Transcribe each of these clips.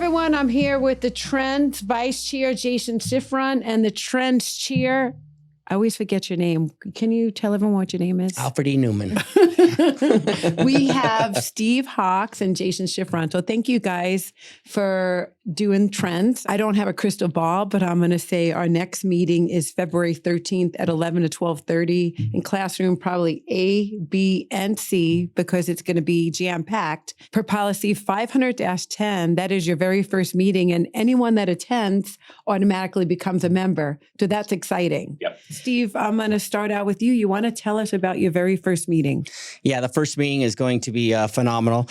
everyone. I'm here with the Trends Vice Chair, Jason Schifrin, and the Trends Chair. I always forget your name. Can you tell everyone what your name is? Alfred E. Newman. We have Steve Hawks and Jason Schifrin. So thank you guys for doing trends. I don't have a crystal ball, but I'm going to say our next meeting is February 13th at 11 to 12:30 in classroom probably A, B, and C, because it's going to be jam-packed. Per policy 500-10, that is your very first meeting, and anyone that attends automatically becomes a member. So that's exciting. Yep. Steve, I'm going to start out with you. You want to tell us about your very first meeting? Yeah, the first meeting is going to be phenomenal.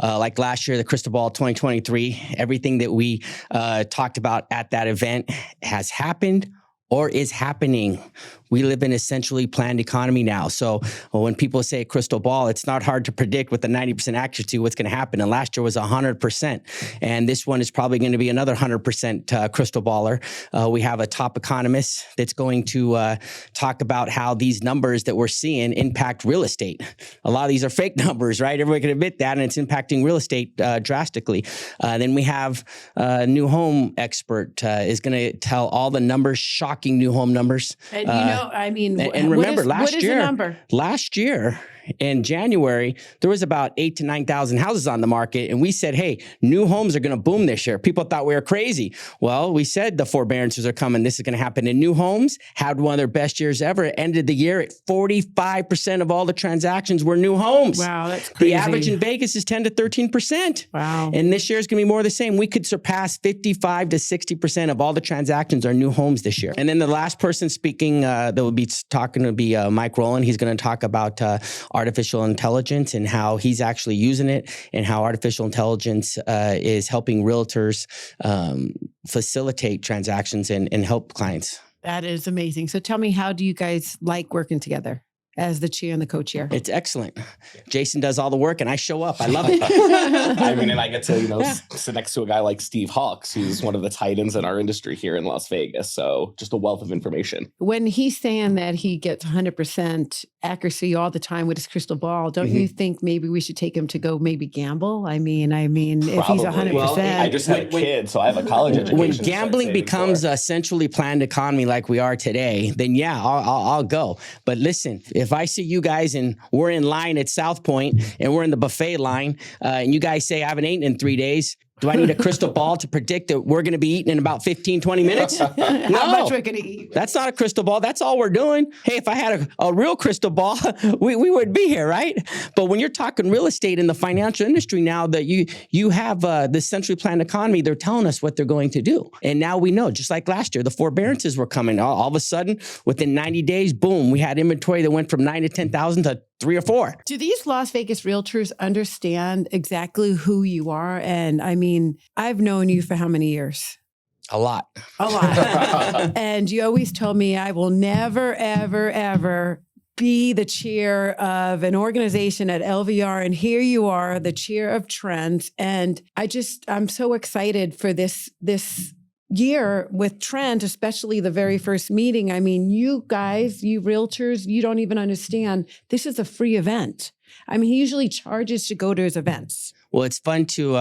Like last year, the Crystal Ball 2023, everything that we talked about at that event has happened or is happening. We live in a centrally planned economy now. So when people say crystal ball, it's not hard to predict with a 90% accuracy what's going to happen. And last year was 100%. And this one is probably going to be another 100% crystal baller. We have a top economist that's going to talk about how these numbers that we're seeing impact real estate. A lot of these are fake numbers, right? Everybody can admit that, and it's impacting real estate drastically. Then we have a new home expert is going to tell all the numbers, shocking new home numbers. And you know, I mean, and remember, what is the number? Last year in January, there was about 8,000 to 9,000 houses on the market. And we said, hey, new homes are going to boom this year. People thought we were crazy. Well, we said the forbearances are coming. This is going to happen. And new homes had one of their best years ever. It ended the year at 45% of all the transactions were new homes. Wow, that's crazy. The average in Vegas is 10 to 13%. Wow. And this year is going to be more of the same. We could surpass 55 to 60% of all the transactions are new homes this year. And then the last person speaking that will be talking to be Mike Rowland. He's going to talk about artificial intelligence and how he's actually using it and how artificial intelligence is helping realtors facilitate transactions and help clients. That is amazing. So tell me, how do you guys like working together as the chair and the co-chair? It's excellent. Jason does all the work and I show up. I love it. I mean, and I get to, sit next to a guy like Steve Hawks, who's one of the titans in our industry here in Las Vegas. So just a wealth of information. When he's saying that he gets 100% accuracy all the time with his crystal ball, don't you think maybe we should take him to go maybe gamble? I mean, if he's 100%. Well, I just had a kid, so I have a college education. When gambling becomes a centrally planned economy like we are today, then yeah, I'll go. But listen, if I see you guys and we're in line at South Point and we're in the buffet line and you guys say I haven't eaten in 3 days, do I need a crystal ball to predict that we're going to be eating in about 15, 20 minutes? No. How much we're going to eat? That's not a crystal ball. That's all we're doing. Hey, if I had a real crystal ball, we would be here, right? But when you're talking real estate in the financial industry now that you have this centrally planned economy, they're telling us what they're going to do. And now we know, just like last year, the forbearances were coming. All of a sudden, within 90 days, boom, we had inventory that went from 9 to 10,000 to 3 or 4. Do these Las Vegas realtors understand exactly who you are? And I mean, I've known you for how many years? A lot. A lot. And you always told me I will never, ever, ever be the chair of an organization at LVR. And here you are, the chair of Trends. And I'm so excited for this year with Trend, especially the very first meeting. I mean, you guys, you realtors, you don't even understand. This is a free event. I mean, he usually charges to go to his events. Well, it's fun to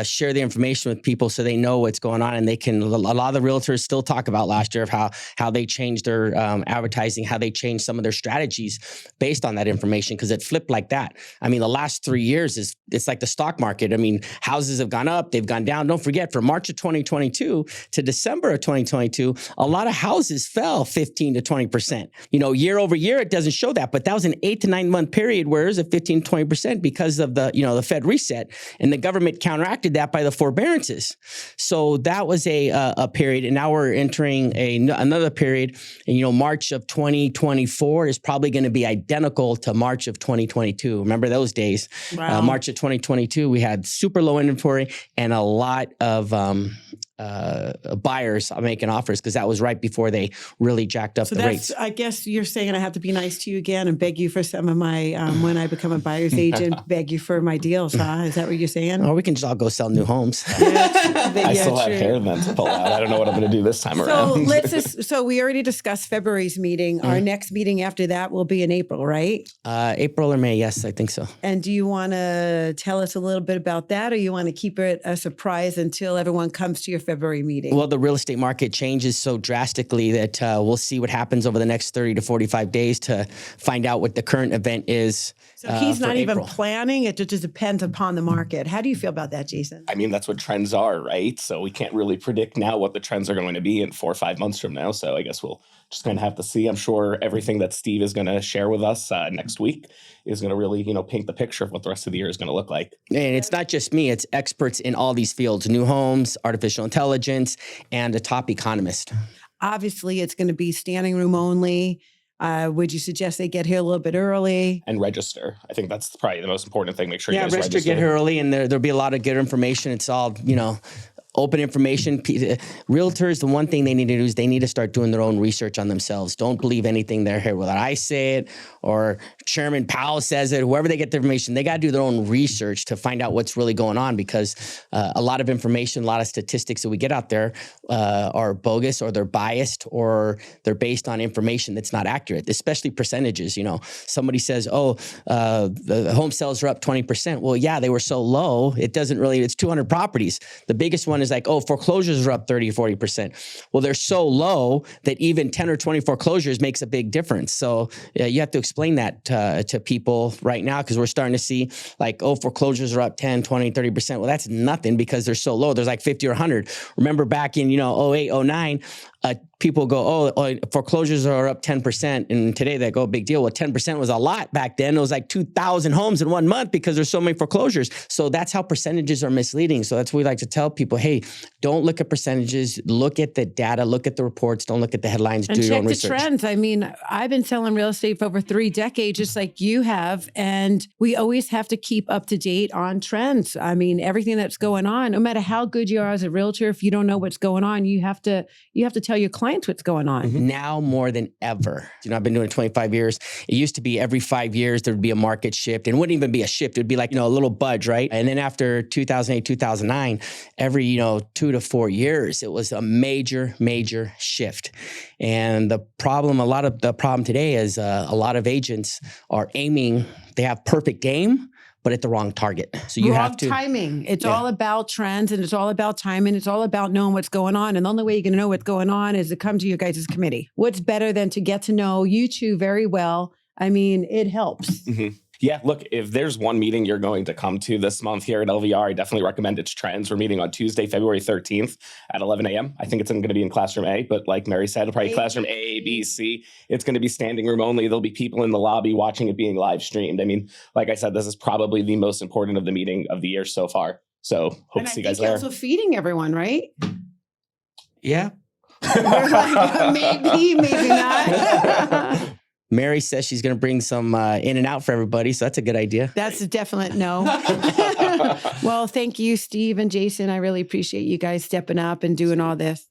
share the information with people so they know what's going on, and they can. A lot of the realtors still talk about last year of how they changed their advertising, how they changed some of their strategies based on that information, because it flipped like that. I mean, the last 3 years it's like the stock market. I mean, houses have gone up, they've gone down. Don't forget, from March of 2022 to December of 2022, a lot of houses fell 15 to 20%. Year over year, it doesn't show that, but that was an 8 to 9 month period where it was a 15 to 20% because of the Fed reset. And the government counteracted that by the forbearances. So that was a period. And now we're entering another period. And, March of 2024 is probably going to be identical to March of 2022. Remember those days? Wow. March of 2022, we had super low inventory and a lot of buyers making offers because that was right before they really jacked up So the that's, rates. I guess you're saying I have to be nice to you again and beg you for some of my, when I become a buyer's agent, beg you for my deals, huh? Is that what you're saying? Or we can just all go sell new homes. I still have hair then to pull out. I don't know what I'm going to do this time So around. so we already discussed February's meeting. Our next meeting after that will be in April, right? April or May, yes, I think so. And do you want to tell us a little bit about that, or you want to keep it a surprise until everyone comes to your February meeting? Well, the real estate market changes so drastically that we'll see what happens over the next 30 to 45 days to find out what the current event is. So he's for not even April. planning. It just depends upon the market. How do you feel about that, Jason? I mean, that's what trends are, right? So we can't really predict now what the trends are going to be in 4 or 5 months from now. So I guess we'll just going to have to see. I'm sure everything that Steve is going to share with us next week is going to really, paint the picture of what the rest of the year is going to look like. And it's not just me, it's experts in all these fields, new homes, artificial intelligence, and a top economist. Obviously, it's going to be standing room only. Would you suggest they get here a little bit early? And register. I think that's probably the most important thing. Make sure you Yeah, guys register. get here early, and there'll be a lot of good information. It's all, open information. Realtors, the one thing they need to do is they need to start doing their own research on themselves. Don't believe anything they're here, whether I say it or Chairman Powell says it, whoever they get the information, they got to do their own research to find out what's really going on, because a lot of information, a lot of statistics that we get out there are bogus, or they're biased, or they're based on information that's not accurate, especially percentages. Somebody says, the home sales are up 20%. Well, yeah, they were so low. It doesn't really, it's 200 properties. The biggest one is like, foreclosures are up 30 or 40%. Well, they're so low that even 10 or 20 foreclosures makes a big difference. So you have to explain that to people right now, because we're starting to see like, foreclosures are up 10, 20, 30%. Well, that's nothing because they're so low. There's like 50 or 100. Remember back in, 08, 09, people go, foreclosures are up 10%. And today they go, big deal. Well, 10% was a lot back then. It was like 2,000 homes in 1 month because there's so many foreclosures. So that's how percentages are misleading. So that's what we like to tell people. Hey, don't look at percentages. Look at the data. Look at the reports. Don't look at the headlines. And do your check own the research. trends. I mean, I've been selling real estate for over 3 decades, just like you have. And we always have to keep up to date on trends. I mean, everything that's going on, no matter how good you are as a realtor, if you don't know what's going on, you have to tell your clients what's going on. Now more than ever. I've been doing it 25 years. It used to be every 5 years, there would be a market shift. And it wouldn't even be a shift. It would be like, a little budge, right? And then after 2008, 2009, every, 2 to 4 years, it was a major, major shift. And a lot of the problem today is a lot of agents are aiming, they have perfect game, but at the wrong target. So you have to timing. It's all about trends, and it's all about timing. It's all about knowing what's going on. And the only way you're going to know what's going on is to come to your guys' committee. What's better than to get to know you two very well? I mean, it helps. Mm-hmm. Yeah, look, if there's one meeting you're going to come to this month here at LVR, I definitely recommend it's Trends. We're meeting on Tuesday, February 13th at 11 a.m. I think it's going to be in Classroom A, but like Merri said, it'll probably Classroom A, B, C. It's going to be standing room only. There'll be people in the lobby watching it being live streamed. I mean, like I said, this is probably the most important of the meeting of the year so far. So hope to see you guys there. Also feeding everyone, right? Yeah. We're like, maybe not. Merri says she's going to bring some in and out for everybody. So that's a good idea. That's a definite no. Well, thank you, Steve and Jason. I really appreciate you guys stepping up and doing all this.